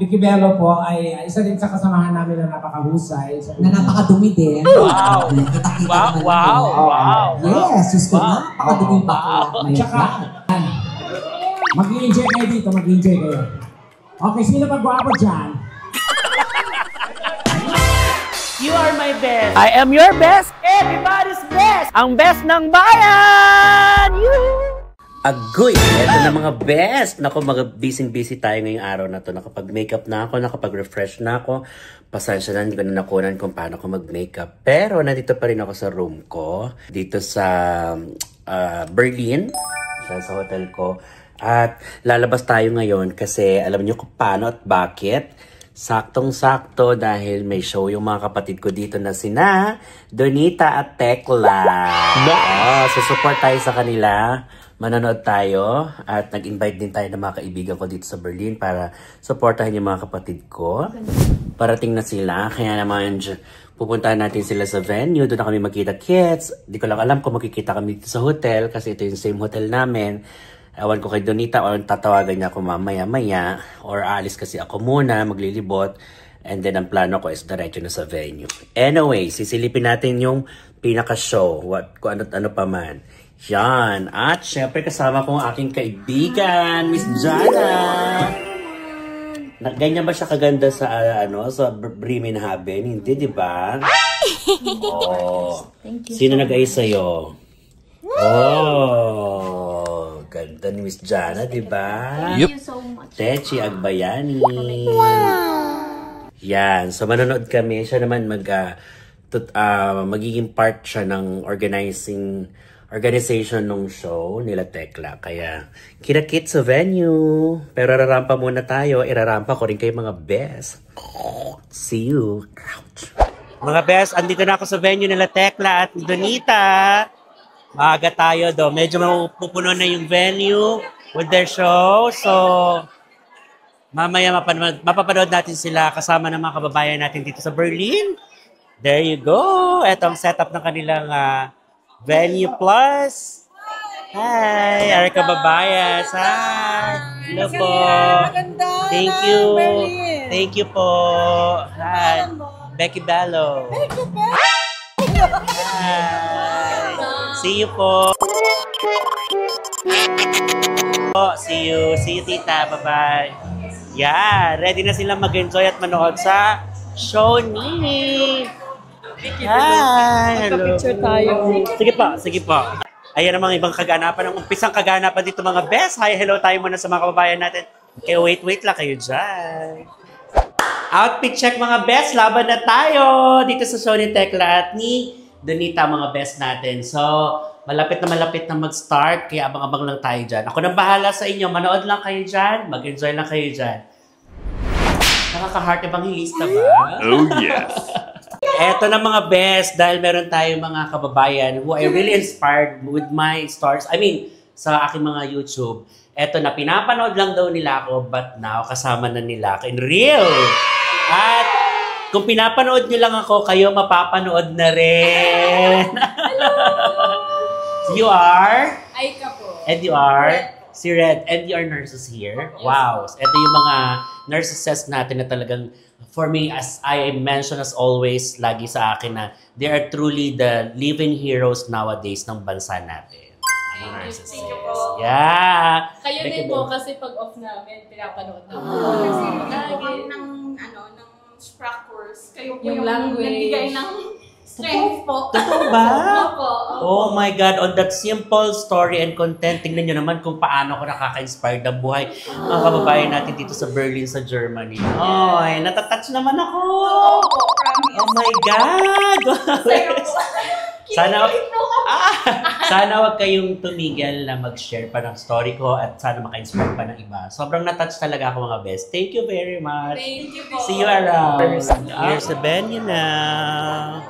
Vicky Bello po ay isa din sa kasamahan namin na napakahusay. Na napakadumi din. Wow! Kita-kita Wow! Yes, just ko napakadumi bakla. Tsaka, mag-i-enjoy kayo dito, mag-i-enjoy kayo. Okay, sino pa gwapo dyan? You are my best. I am your best. Everybody's best. Ang best ng bayan! Agoy! Ito na mga best! Naku, busy tayo ngayong araw na to. Nakapag-makeup na ako, nakapag-refresh na ako. Pasensya na, hindi ko na nakunan kung paano ko mag-makeup. Pero nandito pa rin ako sa room ko. Dito sa Berlin. Sa hotel ko. At lalabas tayo ngayon kasi alam niyo kung paano at bakit. Saktong-sakto dahil may show yung mga kapatid ko dito na sina Donita at Tekla. So support tayo sa kanila. Manonood tayo at nag-invite din tayo ng mga kaibigan ko dito sa Berlin para supportahan yung mga kapatid ko. Parating na sila, kaya naman pupuntahan natin sila sa venue. Doon na kami magkita-kits. Di ko lang alam kung makikita kami dito sa hotel kasi ito yung same hotel namin. Ewan ko kay Donita o tatawagan niya ako mamaya-maya or aalis kasi ako muna, maglilibot. And then ang plano ko is diretso na sa venue. Anyway, sisilipin natin yung pinaka-show. Kung ano pa man. Yan. At syempre kasama ko ang aking kaibigan, Miss Jana. Ganyan ba siya kaganda sa sa Bremenhaven? Hindi, di ba? Oh. Thank you. Sino nag-ayos sa'yo? Oh, ganda ni Miss Jana, di ba? Thank you so much. Techi Agbayani. Yan. So manonood kami. Siya naman magiging part siya ng organization ng show nila Tekla. Kaya, kita-kit sa venue. Pero rarampa muna tayo. Irarampa ko rin kayo mga best. See you. Mga best, andito na ako sa venue nila Tekla at Donita. Maaga tayo do. Medyo mapupuno na yung venue with their show. So, mamaya mapapanood natin sila kasama ng mga kababayan natin dito sa Berlin. There you go. Ito ang setup ng kanilang Venue Plus. Hi, Erica Babayas. Hi. Hello po. Thank you. Thank you po. Hi. Becky Bello. Hi. See you po. See you. See you, tita. Bye-bye. Yeah, ready na silang mag-enjoy at manood sa show ni Hi! Hello. Picture tayo. Sige po. Ayan ang mga ibang kaganapan. Ang umpisang kaganapan dito mga best. Hi, hello tayo muna sa mga kababayan natin. Okay, wait lang kayo dyan. Outfit check mga best. Laban na tayo dito sa show ni Tekla at ni Donita mga best natin. So, malapit na mag-start. Kaya abang-abang lang tayo dyan. Ako nang bahala sa inyo. Manood lang kayo dyan. Mag-enjoy lang kayo dyan. Nakaka-heart evangelista ba? Oh, yes. Eto na mga best, dahil meron tayong mga kababayan who I really inspired with my stars. I mean, sa aking mga YouTube. Eto na, pinapanood lang daw nila ako, but now, kasama na nila ako in real. At kung pinapanood nyo lang ako, kayo mapapanood na rin. Hello! You are? Aika po. And you are? Si Red. And you are nurses here? Wow. Ito yung mga nurses natin na talagang for me, as I mentioned as always, lagi sa akin na they are truly the living heroes nowadays ng bansa natin. Thank you po. Yeah. Kayo din po kasi pag off namin, pinapanood namin. Kasi ng Sprach course, kayo po yung nagbigay ng strength po. Totoo ba? Opo. Oh my God, on that simple story and content, tingnan nyo naman kung paano ko nakaka-inspire ng buhay mga kababayan natin dito sa Berlin, sa Germany. Ay, natatouch naman ako! Oh my God! Sana wag kayong tumigil na mag-share pa ng story ko at sana maka-inspire pa ng iba. Sobrang natouch talaga ako mga best. Thank you very much. Thank you po. See you around. Here's the venue now.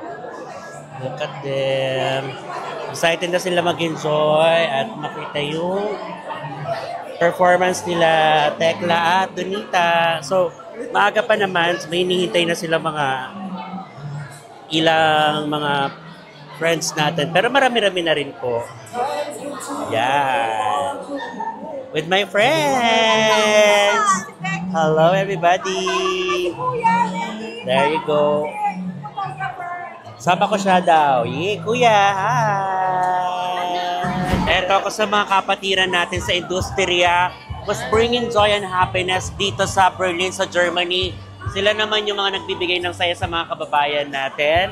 Look at them. Excited na sila mag-enjoy at makita yung performance nila Tekla at Donita. So, maaga pa naman, may hinihintay na sila ilang mga friends natin. Pero marami-rami na rin po. Yan. With my friends. Hello, everybody! There you go. Sama ko siya daw. Yay, kuya! Hi! Eto ako sa mga kapatiran natin sa industriya was bringing joy and happiness dito sa Berlin, sa Germany. Sila naman yung mga nagbibigay ng saya sa mga kababayan natin.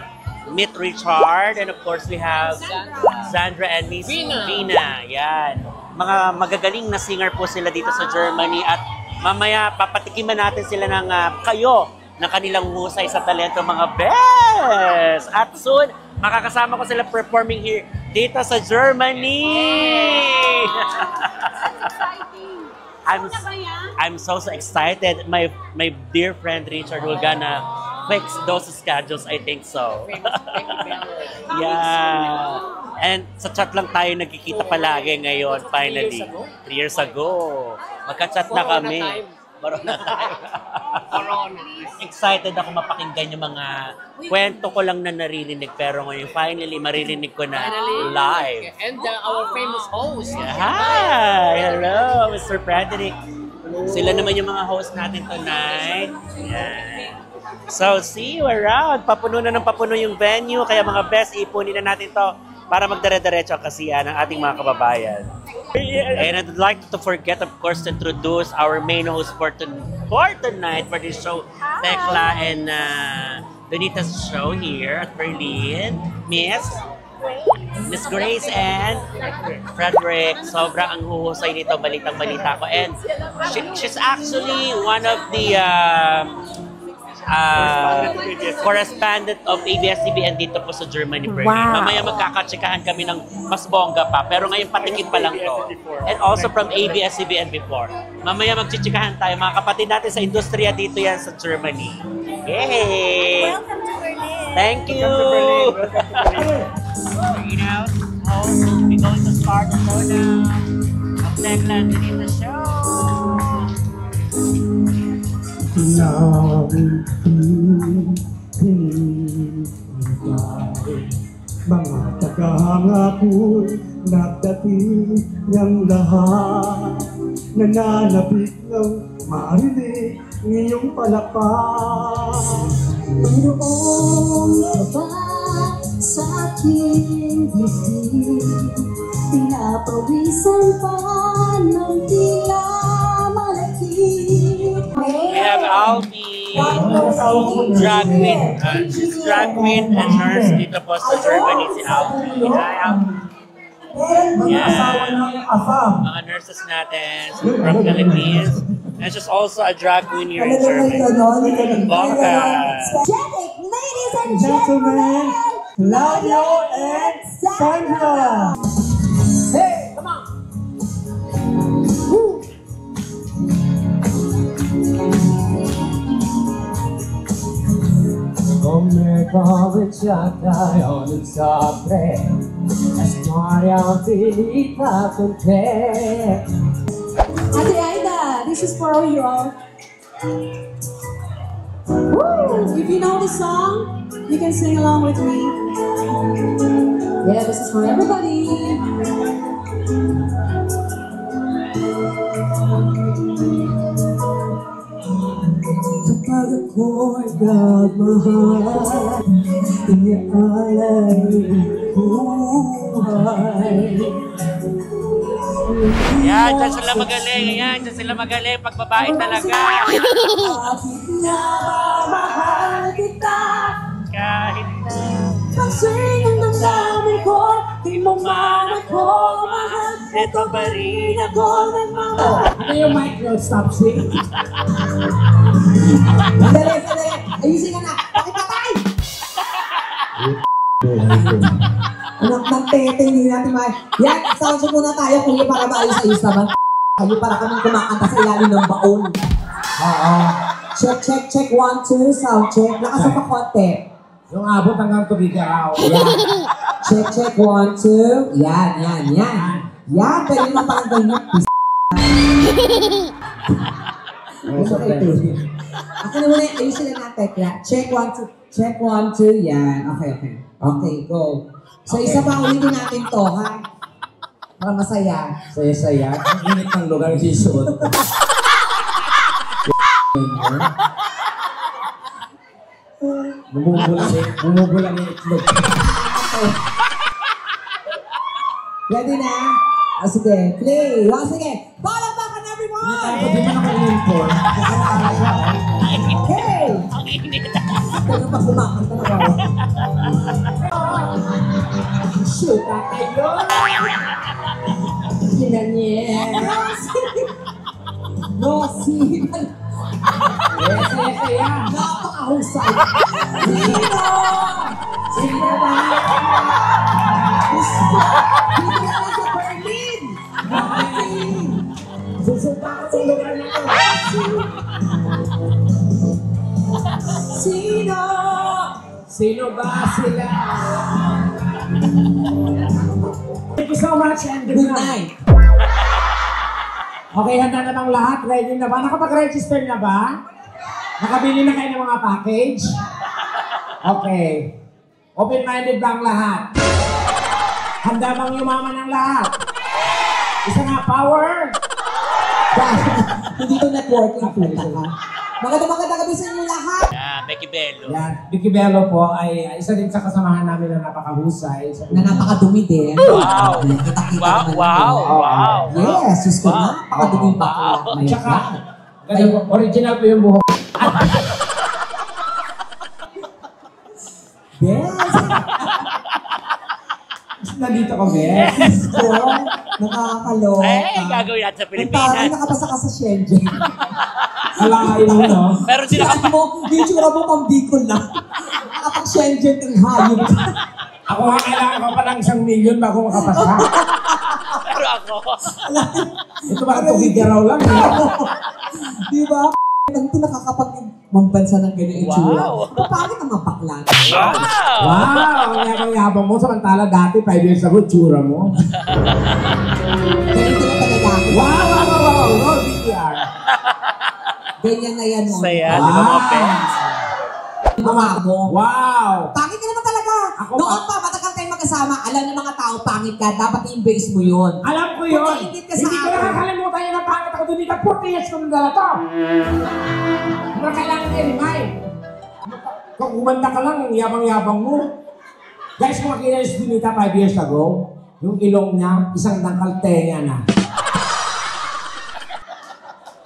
Meet Richard, and of course we have Sandra and Miss Vina. Yan. Mga magagaling na singer po sila dito sa Germany at mamaya papatikiman natin sila ng kayo na kanilang husay sa talento, mga best! At soon, makakasama ko sila performing here dito sa Germany! I'm so excited. My dear friend Richard will gonna fix those schedules, I think so. Yeah. And sa chat lang tayo nagkikita palagi ngayon, finally. 3 years ago. Magka-chat na kami. Corona time. Excited ako mapakinggan yung mga kwento ko lang na naririnig. Pero ngayon, finally, maririnig ko na live. And our famous host. Hi! Hello, Mr. Frederick. Sila naman yung mga host natin tonight. Yeah. So, see you around. Papuno na ng papuno yung venue. Kaya mga best, ipunin na natin to para magdire-diretso ang kasiyahan ng ating mga kababayan. And I'd like to forget, of course, to introduce our main host for tonight for this show, Tekla and Donita's show here at Berlin. Miss Grace and Frederick. Sobrang ang huhusay nito, balitang-balita ko. And she's actually one of the correspondent of ABS-CBN dito po sa Germany, Berlin. Wow. Mamaya magkakatsikahan kami ng mas bongga pa, pero ngayon patikin pa lang to. And also from ABS-CBN before. Mamaya magchichikahan tayo, mga kapatid natin sa industriya dito yan sa Germany. Yay! Welcome to Berlin. Thank you! You know, we're going to start the showdown of Tekla and Donita show. Mga tagahangapoy nagdating ng lahat, nananabik ng marinig ngayong palakpak. Mayroong ka ba sa aking dibdib? Pinapawisan pa ng tila malakit. We have Albi, drag queen. She's drag queen and nurse dito po sa Germany, si Albi. Hi, Albi. Yeah. Mga nurses natin from Philippines. And she's also a drag queen here in Germany. Bongga. Ladies and gentlemen, Claudio and Sandra. Hey, come on! Come cominciata io non saprei la storia finita con te. Ate Aida, this is for you all. Woo! If you know the song, you can sing along with me. Yeah, this is for everybody. Kapag ako'y nagmahal, inialay buhay. Yan, dyan sila magaling. Yan, dyan sila magaling. Pag babae talaga. Bakit nga ba mahal kita? Kahit Pagsing ang damdamin ko, di mo man ako mahal. Ito pa rin ako nagmamahal. Ano yung micro stop sing? Sandali, sandali. Ayusin ka na. Pakipatay! Anak ng tete, hindi natin may... Yan, sound check muna tayo, kuya, para maayos-ayos naman. Kayo para kaming kumakanta sa ilalim ng baon. Oo. Check, check, check. 1, 2, sound check. Lakasan pa konti. Yung abot hanggang tubigaraw. Yan. Check, check. 1, 2. Yan, yan, yan. Yan, pero yung parang ganyan. Ako na muna, ayusin na natin. Check 1, 2. Check 1, 2. Yan. Okay, okay. Okay, go. So, isa pa ulitin natin to, ha? Para masaya. Saya-saya. Ang init ng lugar yung susuot. Bumubula ng itlog. Ready na? Sige, play. Once again. Palakpakan everyone! Hindi mo naka-uniform. Hey! Pero pag kumakanta na ako. Shoot na kayo! Sinanyel! No, sinan! Kaya. Napakahusay! Sino? Sino ba? Dito na lang sa Berlin! Susunta ka sa lugar na ito. Sino? Sino ba sila? Thank you so much and good Good night. night. Okay, handa na bang lahat? Ready na ba? Nakapag-register na ba? Nakabili na kayo ng mga package? Okay. Open-minded ba ang lahat? Handa bang yumaman ang lahat? Isa nga, power! Hindi ko networking punta ka. Magandang gabi sa inyo lahat. Becky Bello. Yan, Vicky Bello po ay isa din sa kasamahan namin na napakahusay. Na napakadumi din. Wow. Kita-kita Wow, naman wow, yun. wow. Yes, just ko na. Napakadumi bakla. Wow. May Tsaka, ganun, original po yung buhok. Yes. Nandito ko, Bes. Yes ko. Nakakaloka. Gagawin natin sa Ang Pilipinas. taray nakapasa ka sa Shenzhen. Alain mo, no? Pero sila Sinabi mo, yung tsura mo pang Bicol na. Nakapag-Shenzhen kang hayop. Ako nga kailangan ko pa ng 1 million bago makapasa. Pero ako. Ito ba ito higaraw lang? Di ba? Ito nakakapag-mambansa ng ganyan yung tsura. Wow. Paano ka mapakla? Wow! Wow! Ang yabang-yabang mo. Samantala dati, 5 years ago, tsura mo. Ganito na talaga ako. Wow, wow, wow, wow. Roll VTR. Ganyan na yan. oh. Saya, di ba mga friends? Mga mo. Wow! Pangit ka naman talaga. Ako Noon pa, matagal tayong magkasama. Alam ng mga tao, pangit ka. Dapat i-embrace mo yun. Alam ko yun. Pagkaingit ka sa Hindi ko akin. nakakalimutan yun ang pangit ako dito. 40 years ko nang dala to. Mga kailangan i-remind. Kung umanda ka lang, ang yabang-yabang mo. Guys, kung makita yung Dinita 5 years ago, yung ilong niya, isang dangkaltenga na.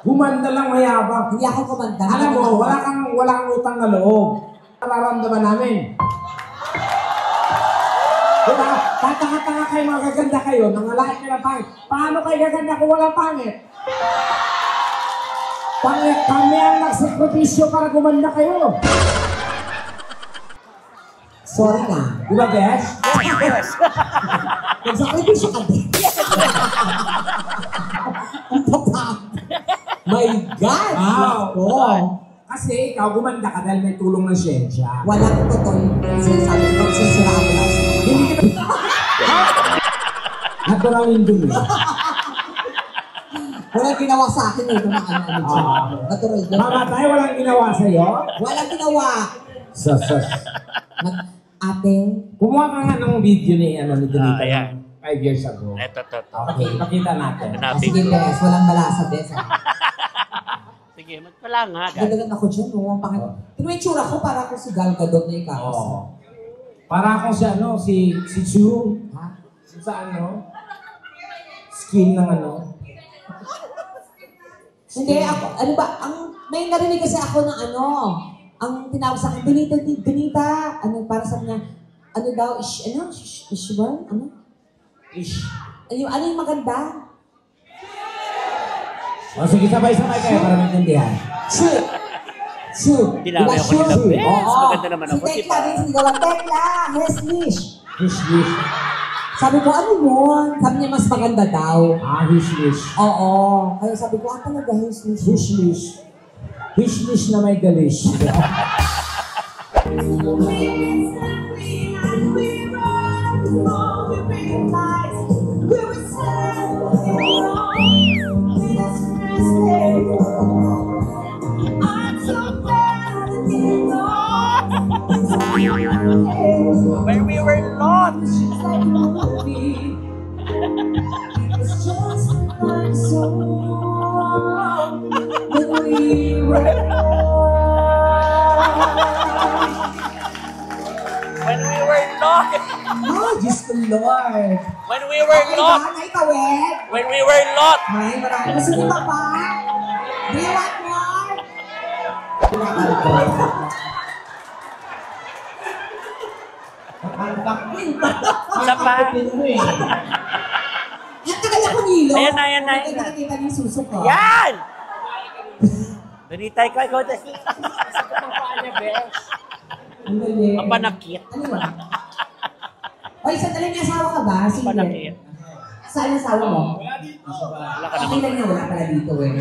Gumanda lang mayabang. Hindi ako kumanda. Alam mo, wala kang utang na loob. Nararamdaman namin. Diba? Tatanga-tanga kayo, mga gaganda kayo, nangalait kayo ng pangit. Paano kayo gaganda kung walang pangit? Kami ang nagsakripisyo para gumanda kayo. Sorry na. Di ba, Bes? Yes. Nagsakripisyo ka din. Ang papang. My God! Wow. Wow. Kasi ikaw gumanda ka dahil may tulong ng siyensya. Walang totoo yung sinasabi ko. Sisiraan mo lang. Hindi ka natural yung dumi. Walang ginawa sa akin eh. Mga ano. Natural yun. Mamatay, walang ginawa sa'yo. Walang ginawa. Sus. Ate, Kumuha ka nga ng video ni Donita Ayan. 5 years ago. Ito. Okay, pakita natin. sige bes, walang balasa bes. Sige, magpala nga. Gagalan ako dyan, no? Tingnan mo yung tsura ko, para ako si Gal Gadot na ikaw. Oo. Para akong si Chu. Ha? Sa skin ng Hindi, ako, ano ba, may narinig kasi ako ng ang tinawag sa akin, Donita, para sa kanya, ish ba? Ish. Ano yung maganda? O sige, sabay-sabay kayo para maintindihan. Shoot. Hindi namin ako nila, bes. Maganda naman ako, Si di Tekla ba? rin, sinigawan, Tekla, Heslish. Hish. Sabi ko, ano yun? Sabi niya, mas maganda daw. Hish. Oo. Kaya sabi ko, talaga, Heslish. Hish na may galis. Where we were lost. When we were Oh, Diyos ko, Lord. When we were Okay lot. ba? Naitawid? When we were lot. May marami. Gusto niyo pa ba? Do you want more? Isa pa. Ang tagal ako nilo. Ayan na, ayan na, ayan Hindi na. nakikita niyo yung suso ko. Yan! Donita, ikaw. Ang galing. Ang panakit. Ano ba? Oy, sandali, may asawa ka ba? Sige. Panakit. Saan ang asawa mo? Wala ka Okay naman. lang niya, wala pala dito eh.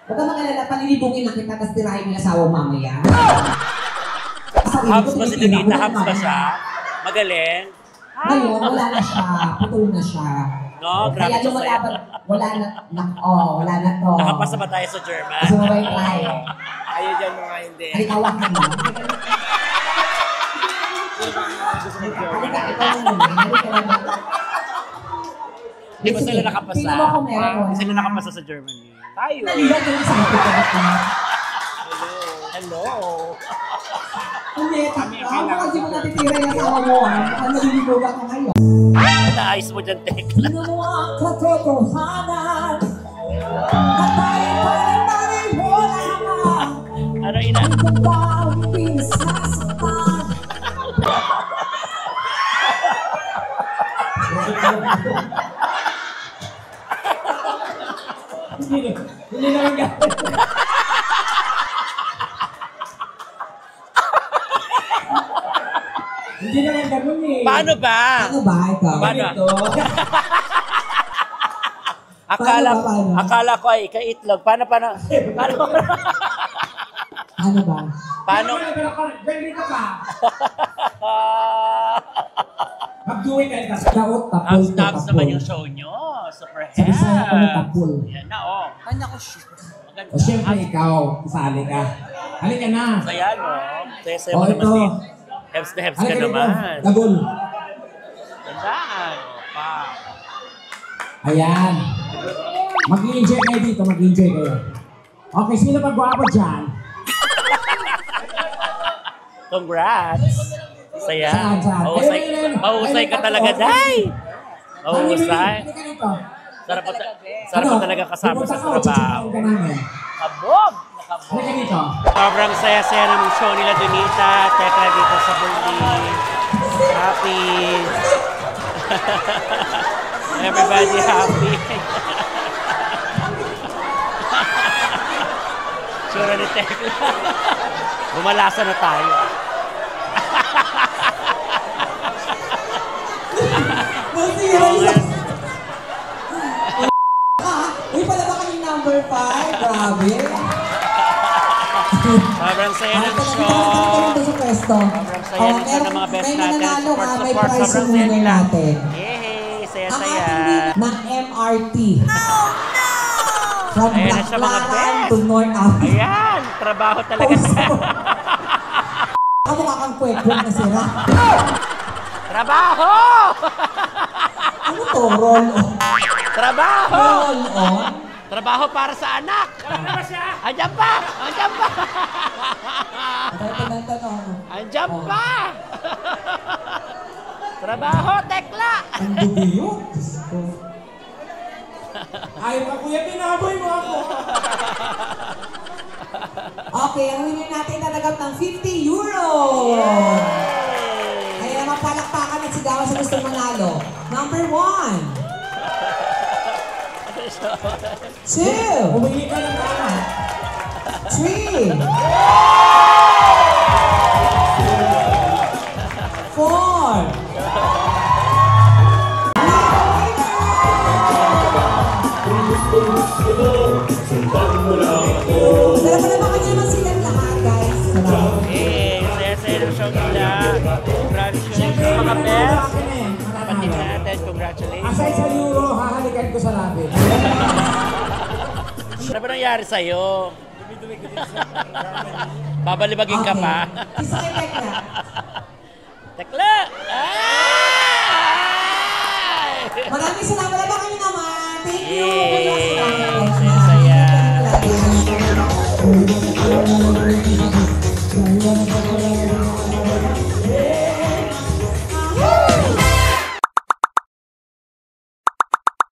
Huwag ka mag-alala, palilibungin na kita, tapos tirahin mo yung asawa mo mamaya. Habs ba si Donita? Habs ba siya? Magaling? Ngayon, wala na siya. Putol na siya. No, grabe Kaya siya sa'yo. lumalaban, wala na to. Nakapasa ba tayo sa German? Gusto mo ba yung try? Ayaw dyan mga hindi. Halikawa ka na. Halika, ikaw na muna. Halika na. Di ba sila nakapasa? Tingnan mo kung meron mo. Sila nakapasa sa Germany. Tayo. Nalibat yung sa akin. Hello. Hindi, ako kasi mo natitira yung asawa mo. Mukhang nalilibugan ka ngayon. Naayos mo dyan, Tekla. Sino mo ang katotohanan? Patay-patay mo lamang. Ano ina? Ang ganda ang pinasasaktan. Hindi naman gano'n. Hindi naman gano'n eh. Paano ba? Ano ba ikaw? Paano? Ito. Paano? Akala ko ay ikaitlog. Paano? Ano ba? Paano? Ganito ka. Mag-do it and Taot, tapol, Abs naman yung show nyo. Super Sa Bisaya ko na help. tapol. Yan na, oh. Kanya ko O siyempre ikaw, isali ka. Halika na. Saya, no? Saya O mo naman ito. din. Heps na heps ka Halika dito. naman. Gabon. Tandaan. Pa. Ayan. Mag-i-enjoy kayo dito, mag-i-enjoy kayo. Okay, sino pa gwapo dyan? Congrats. Saya. Saan? Mahusay, Ayun. mahusay ka Ayun, talaga, ayun. Day. Mahusay. Halika dito. Sarap mo talaga kasama Pupunta sa ka o trabaho. chichikain ka namin? Kabog! Halika dito. Sobrang saya-saya ng show nila Donita, Tekla dito sa Berlin. Happy. Everybody happy. Sura ni Tekla. Bumalasa na tayo. Masira yun. Uy, pala ba kami number 5? Grabe. Sobrang saya ng Ay, show. talagang sa pwesto. Sobrang saya Oh, dito ng mga best may natin. mananalo ka, may Support. prize Sobrang yung saya winner nila. natin. Yay! Ang Saya-saya. ating ng MRT. From Ayan na siya, mga Baclaran best. to North Africa. Ayan! Trabaho talaga siya. Kamukha kang kwek-kwek na sira. Trabaho! Ano to? Roll on. Trabaho! Roll on? Trabaho para sa anak! Andiyan pa! Andiyan pa! Tanong. Andiyan pa! Trabaho, Tekla! Ang dugi yun. Diyos ko. Ayaw ka kuya, binaboy mo ako. Okay, ang winner natin talagang ng 50 euro. Kaya mapalakpakan at sigawan sa gustong manalo. Number 1. 2. Humingi ka ng tama. 3. 4. Dala pa naman kanya naman silang lahat, guys. Salamat. Eh, saya-saya ng show nila. Congratulations sa mga best. Kapatid natin, congratulations. Aside sa euro, hahalikan ko sa labi. Ano ba nangyari sa'yo? Babalibagin ka pa. Isa kay Tekla. Tekla! Ay! Maraming salamat na ba kayo naman? Thank you. Yay! Saya-saya.